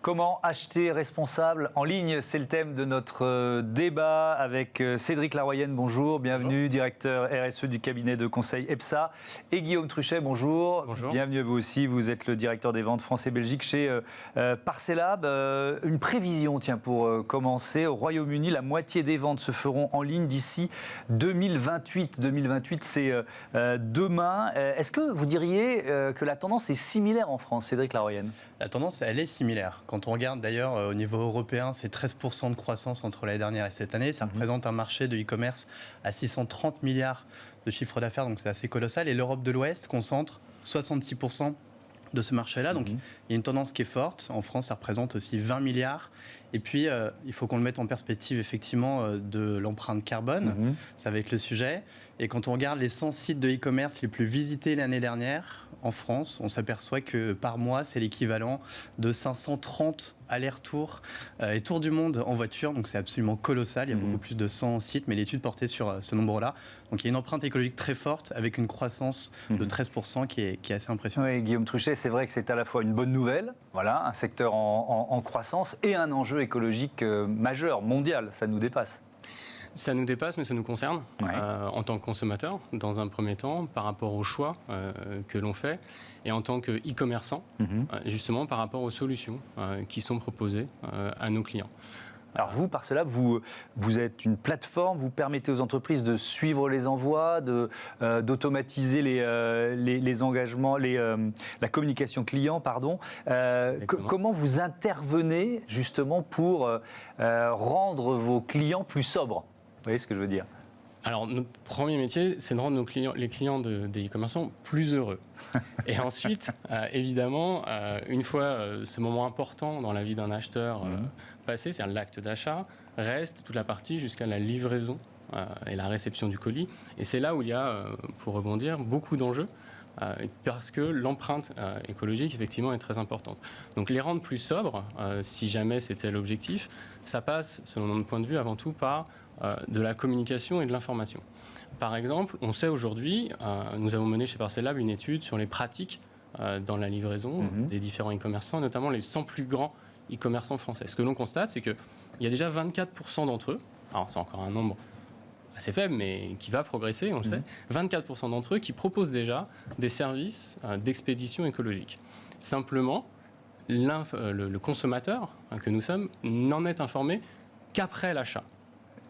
Comment acheter responsable en ligne? C'est le thème de notre débat avec Cédric Laroyenne, bonjour, bienvenue, bonjour. Directeur RSE du cabinet de conseil EPSA, et Guillaume Truchet, bonjour. Bonjour. Bienvenue à vous aussi, vous êtes le directeur des ventes France et Belgique chez Parcelab. Une prévision, tiens, pour commencer, au Royaume-Uni, la moitié des ventes se feront en ligne d'ici 2028. 2028, c'est demain. Est-ce que vous diriez que la tendance est similaire en France, Cédric Laroyenne? La tendance, elle est similaire. Quand on regarde d'ailleurs au niveau européen, c'est 13% de croissance entre l'année dernière et cette année. Ça représente un marché de e-commerce à 630 milliards de chiffre d'affaires, donc c'est assez colossal. Et l'Europe de l'Ouest concentre 66% de ce marché-là. Donc il y a une tendance qui est forte. En France, ça représente aussi 20 milliards. Et puis, il faut qu'on le mette en perspective, effectivement, de l'empreinte carbone. Ça va être le sujet. Et quand on regarde les 100 sites de e-commerce les plus visités l'année dernière, en France, on s'aperçoit que par mois, c'est l'équivalent de 530 allers-retours et tours du monde en voiture. Donc, c'est absolument colossal. Il y a beaucoup plus de 100 sites, mais l'étude portait sur ce nombre-là. Donc, il y a une empreinte écologique très forte avec une croissance de 13% qui est assez impressionnante. Oui, Guillaume Truchet, c'est vrai que c'est à la fois une bonne nouvelle, voilà, un secteur en croissance, et un enjeu écologique majeur, mondial. Ça nous dépasse. Ça nous dépasse, mais ça nous concerne en tant que consommateur, dans un premier temps, par rapport aux choix que l'on fait, et en tant que e-commerçant, justement par rapport aux solutions qui sont proposées à nos clients. Alors vous, Parcelab, vous êtes une plateforme, vous permettez aux entreprises de suivre les envois, d'automatiser les engagements, la communication client, pardon. Comment vous intervenez justement pour rendre vos clients plus sobres? Vous voyez ce que je veux dire? Alors, notre premier métier, c'est de rendre les clients des e-commerçants plus heureux. Et ensuite, évidemment, une fois ce moment important dans la vie d'un acheteur passé, c'est-à-dire l'acte d'achat, reste toute la partie jusqu'à la livraison et la réception du colis. Et c'est là où il y a, pour rebondir, beaucoup d'enjeux. Parce que l'empreinte écologique, effectivement, est très importante. Donc, les rendre plus sobres, si jamais c'était l'objectif, ça passe, selon mon point de vue, avant tout par de la communication et de l'information. Par exemple, on sait aujourd'hui, nous avons mené chez Parcelab une étude sur les pratiques dans la livraison des différents e-commerçants, notamment les 100 plus grands e-commerçants français. Ce que l'on constate, c'est qu'il y a déjà 24% d'entre eux, alors c'est encore un nombre assez faible, mais qui va progresser, on le sait, 24% d'entre eux qui proposent déjà des services d'expédition écologique. Simplement, le consommateur que nous sommes n'en est informé qu'après l'achat.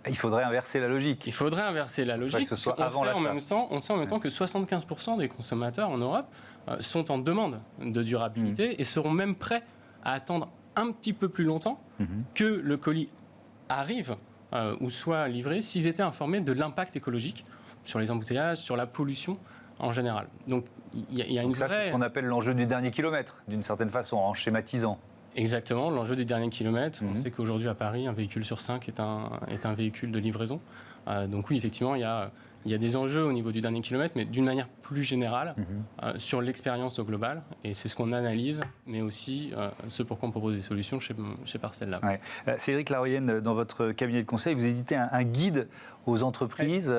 Il faudrait inverser la logique. Il faudrait inverser la logique. Que ce soit avant l'achat. On sait en même temps que 75% des consommateurs en Europe sont en demande de durabilité et seront même prêts à attendre un petit peu plus longtemps que le colis arrive ou soit livré s'ils étaient informés de l'impact écologique sur les embouteillages, sur la pollution en général. Donc il y a une vraie... C'est ce qu'on appelle l'enjeu du dernier kilomètre, d'une certaine façon, en schématisant. Exactement, l'enjeu du dernier kilomètre. On sait qu'aujourd'hui à Paris, un véhicule sur 5 est un véhicule de livraison. Donc oui, effectivement, il y a des enjeux au niveau du dernier kilomètre, mais d'une manière plus générale, sur l'expérience au global. Et c'est ce qu'on analyse, mais aussi ce pour quoi on propose des solutions chez Parcelab. Ouais. Cédric Laroyenne, dans votre cabinet de conseil, vous éditez un guide aux entreprises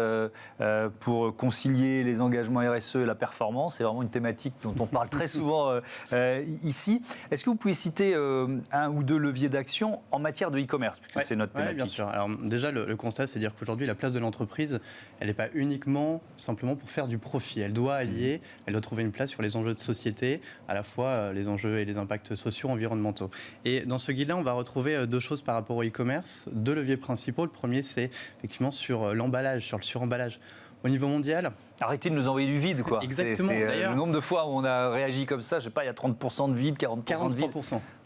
pour concilier les engagements RSE et la performance. C'est vraiment une thématique dont on parle très souvent ici. Est-ce que vous pouvez citer un ou deux leviers d'action en matière de e-commerce, puisque c'est notre thématique? Bien sûr. Alors, déjà, le constat, c'est de dire qu'aujourd'hui, la place de l'entreprise, elle n'est pas uniquement simplement pour faire du profit. Elle doit allier, elle doit trouver une place sur les enjeux de société, à la fois les enjeux et les impacts sociaux, environnementaux. Et dans ce guide-là, on va retrouver deux choses par rapport au e-commerce, deux leviers principaux. Le premier, c'est effectivement sur l'emballage, sur le suremballage. Au niveau mondial... Arrêtez de nous envoyer du vide, quoi. Exactement. Le nombre de fois où on a réagi comme ça, je ne sais pas, il y a 30% de vide, 40% de vide.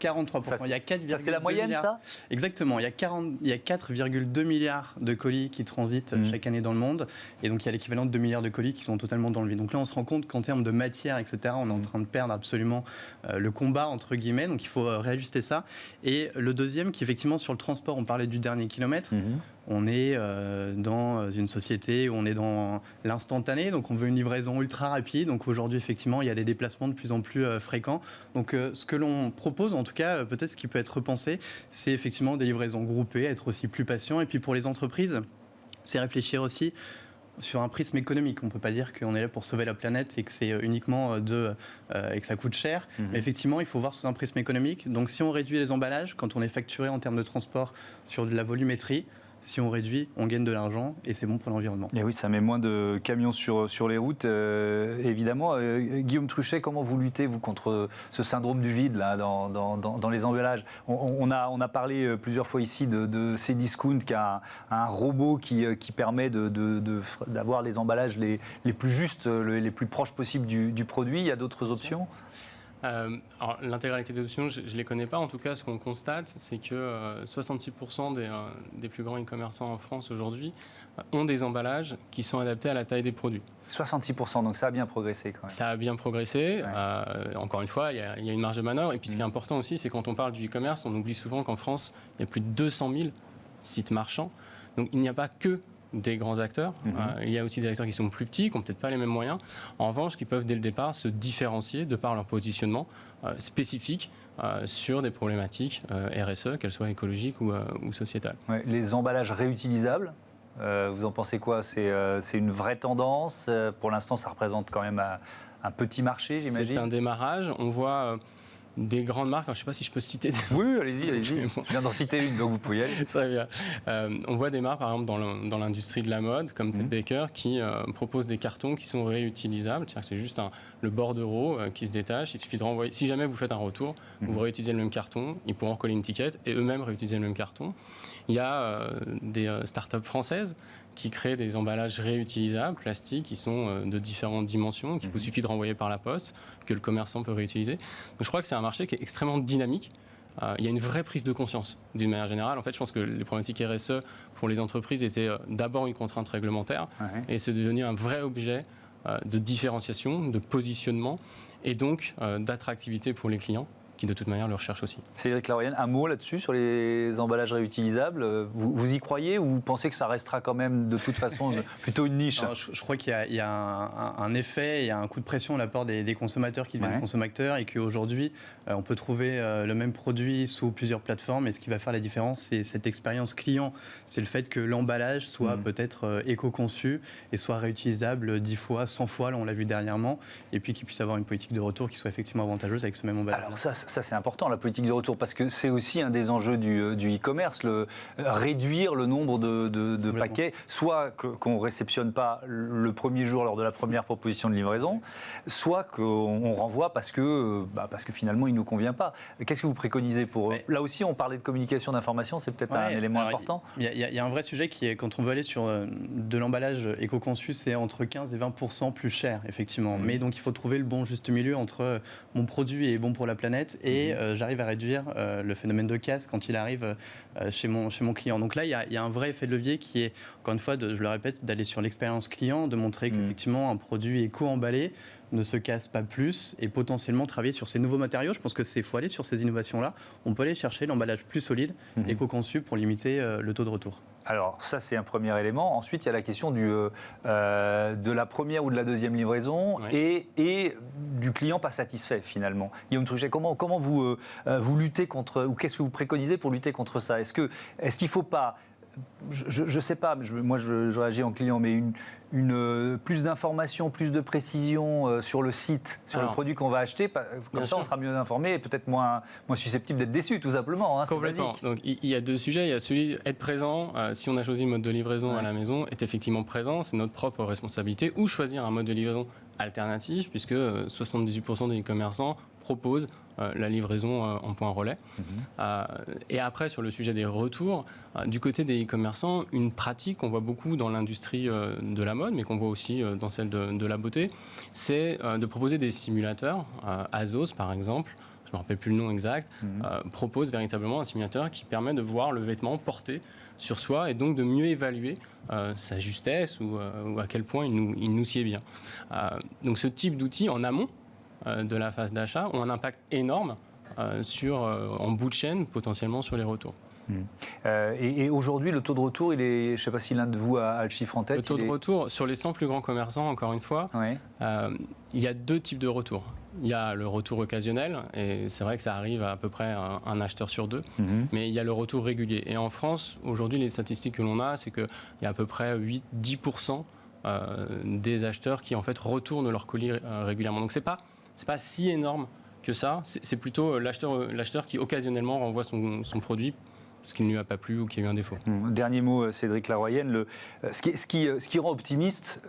43%. Ça, il y a 4,2 ça, c'est la moyenne, milliards. ça? Exactement. Il y a 4,2 milliards de colis qui transitent chaque année dans le monde. Et donc, il y a l'équivalent de 2 milliards de colis qui sont totalement dans le vide. Donc là, on se rend compte qu'en termes de matière, etc., on est en train de perdre absolument le combat, entre guillemets. Donc, il faut réajuster ça. Et le deuxième, qui effectivement, sur le transport, on parlait du dernier kilomètre. On est dans une société où on est dans l'instantané. Donc, on veut une livraison ultra rapide. Donc aujourd'hui, effectivement, il y a des déplacements de plus en plus fréquents. Donc ce que l'on propose, en tout cas, peut-être ce qui peut être repensé, c'est effectivement des livraisons groupées, être aussi plus patient. Et puis pour les entreprises, c'est réfléchir aussi sur un prisme économique. On ne peut pas dire qu'on est là pour sauver la planète et que c'est uniquement et que ça coûte cher. Mais effectivement, il faut voir sous un prisme économique. Donc si on réduit les emballages, quand on est facturé en termes de transport sur de la volumétrie, si on réduit, on gagne de l'argent et c'est bon pour l'environnement. Et oui, ça met moins de camions sur les routes, évidemment. Guillaume Truchet, comment vous luttez, vous, contre ce syndrome du vide là, dans les emballages? On a parlé plusieurs fois ici de Cdiscount, qui a un robot qui permet d'avoir les emballages les plus justes, les plus proches possibles du produit. Il y a d'autres options? Alors, l'intégralité des options, je ne les connais pas. En tout cas, ce qu'on constate, c'est que 66% des plus grands e-commerçants en France aujourd'hui ont des emballages qui sont adaptés à la taille des produits. 66%, donc ça a bien progressé quand même. Ça a bien progressé. Ouais. Encore une fois, il y a une marge de manœuvre. Et puis ce qui est important aussi, c'est quand on parle du e-commerce, on oublie souvent qu'en France, il y a plus de 200 000 sites marchands. Donc il n'y a pas que des grands acteurs. Il y a aussi des acteurs qui sont plus petits, qui n'ont peut-être pas les mêmes moyens. En revanche, qui peuvent dès le départ se différencier de par leur positionnement spécifique sur des problématiques RSE, qu'elles soient écologiques ou sociétales. Ouais, les emballages réutilisables, vous en pensez quoi? C'est une vraie tendance? Pour l'instant, ça représente quand même un petit marché, j'imagine. C'est un démarrage. On voit des grandes marques, alors, je ne sais pas si je peux citer. Oui, allez-y. Je viens d'en citer une, donc vous pouvez y aller. Très bien. On voit des marques, par exemple, dans l'industrie de la mode, comme Ted Baker, qui proposent des cartons qui sont réutilisables. C'est juste le bordereau qui se détache. Il suffit de renvoyer. Si jamais vous faites un retour, vous réutilisez le même carton, ils pourront coller une étiquette et eux-mêmes réutiliser le même carton. Il y a des startups françaises qui créent des emballages réutilisables, plastiques, qui sont de différentes dimensions, qu'il vous suffit de renvoyer par la poste, que le commerçant peut réutiliser. Donc je crois que c'est un marché qui est extrêmement dynamique. Il y a une vraie prise de conscience, d'une manière générale. En fait, je pense que les problématiques RSE pour les entreprises étaient d'abord une contrainte réglementaire, et c'est devenu un vrai objet de différenciation, de positionnement, et donc d'attractivité pour les clients, qui de toute manière le recherchent aussi. Cédric Laurienne, un mot là-dessus sur les emballages réutilisables. Vous y croyez ou vous pensez que ça restera quand même de toute façon plutôt une niche? Alors, je crois qu'il y a un effet, il y a un coup de pression à la part des consommateurs qui deviennent consommateurs et qu'aujourd'hui on peut trouver le même produit sous plusieurs plateformes et ce qui va faire la différence, c'est cette expérience client. C'est le fait que l'emballage soit peut-être éco-conçu et soit réutilisable 10 fois, 100 fois, là on l'a vu dernièrement, et puis qu'il puisse avoir une politique de retour qui soit effectivement avantageuse avec ce même emballage. Alors ça c'est important, la politique de retour, parce que c'est aussi un des enjeux du e-commerce, réduire le nombre de paquets, soit qu'on ne réceptionne pas le premier jour lors de la première proposition de livraison, soit qu'on renvoie parce que finalement il ne nous convient pas. Qu'est-ce que vous préconisez pour eux? Là aussi on parlait de communication, d'information, c'est peut-être un élément important. Il y a un vrai sujet qui est, quand on veut aller sur de l'emballage éco-conçu, c'est entre 15 et 20% plus cher, effectivement. Mais donc il faut trouver le bon juste milieu entre mon produit est bon pour la planète et j'arrive à réduire le phénomène de casse quand il arrive chez mon client. Donc là, il y a un vrai effet de levier qui est, encore une fois, je le répète, d'aller sur l'expérience client, de montrer qu'effectivement un produit éco-emballé ne se casse pas plus et potentiellement travailler sur ces nouveaux matériaux. Je pense que faut aller sur ces innovations-là. On peut aller chercher l'emballage plus solide, éco-conçu, pour limiter le taux de retour. Alors ça c'est un premier élément. Ensuite il y a la question de la première ou de la deuxième livraison et du client pas satisfait finalement. Guillaume Truchet, comment vous luttez contre, ou qu'est-ce que vous préconisez pour lutter contre ça? Est-ce qu'il ne faut pas, je ne sais pas, moi je réagis en client, mais plus d'informations, plus de précision sur le site, sur le produit qu'on va acheter, comme ça on sera mieux informé et peut-être moins susceptible d'être déçu tout simplement. Complètement. Donc il y a deux sujets, il y a celui d'être présent, si on a choisi le mode de livraison à la maison, est effectivement présent, c'est notre propre responsabilité, ou choisir un mode de livraison alternatif, puisque 78% des e-commerçants proposent la livraison en point relais. Et après, sur le sujet des retours, du côté des e-commerçants, une pratique qu'on voit beaucoup dans l'industrie de la mode, mais qu'on voit aussi dans celle de la beauté, c'est de proposer des simulateurs. Azos, par exemple, je ne me rappelle plus le nom exact, propose véritablement un simulateur qui permet de voir le vêtement porté sur soi et donc de mieux évaluer sa justesse ou à quel point il nous sied bien. Donc ce type d'outils en amont de la phase d'achat ont un impact énorme en bout de chaîne, potentiellement sur les retours. Et aujourd'hui, le taux de retour, il est, je ne sais pas si l'un de vous a le chiffre en tête. Le taux de retour, sur les 100 plus grands commerçants, encore une fois, il y a deux types de retours. Il y a le retour occasionnel, et c'est vrai que ça arrive à peu près un acheteur sur deux, mais il y a le retour régulier. Et en France, aujourd'hui, les statistiques que l'on a, c'est qu'il y a à peu près 8-10% des acheteurs qui en fait retournent leurs colis régulièrement. Donc c'est pas si énorme que ça. C'est plutôt l'acheteur qui occasionnellement renvoie son produit parce qu'il ne lui a pas plu ou qu'il y a eu un défaut. Dernier mot, Cédric Laroyenne. Ce qui rend optimiste,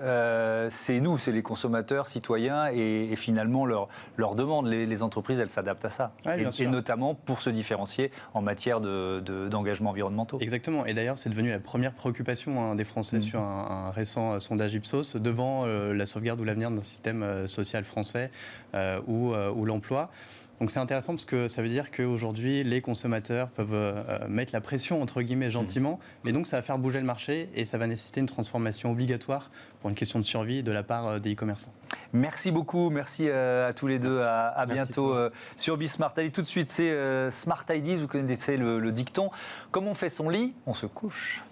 c'est nous, c'est les consommateurs, citoyens, et finalement leur demande. Les entreprises, elles s'adaptent à ça. Ouais, et notamment pour se différencier en matière d'engagement environnementaux. Exactement. Et d'ailleurs, c'est devenu la première préoccupation des Français sur un récent sondage Ipsos, devant la sauvegarde ou l'avenir d'un système social français ou l'emploi. Donc c'est intéressant parce que ça veut dire qu'aujourd'hui, les consommateurs peuvent mettre la pression, entre guillemets, gentiment, mais donc ça va faire bouger le marché et ça va nécessiter une transformation obligatoire pour une question de survie de la part des e-commerçants. Merci beaucoup, merci à tous les deux, à bientôt sur Bismart. Allez, tout de suite, c'est Smart Ideas, vous connaissez le dicton. Comme on fait son lit, on se couche.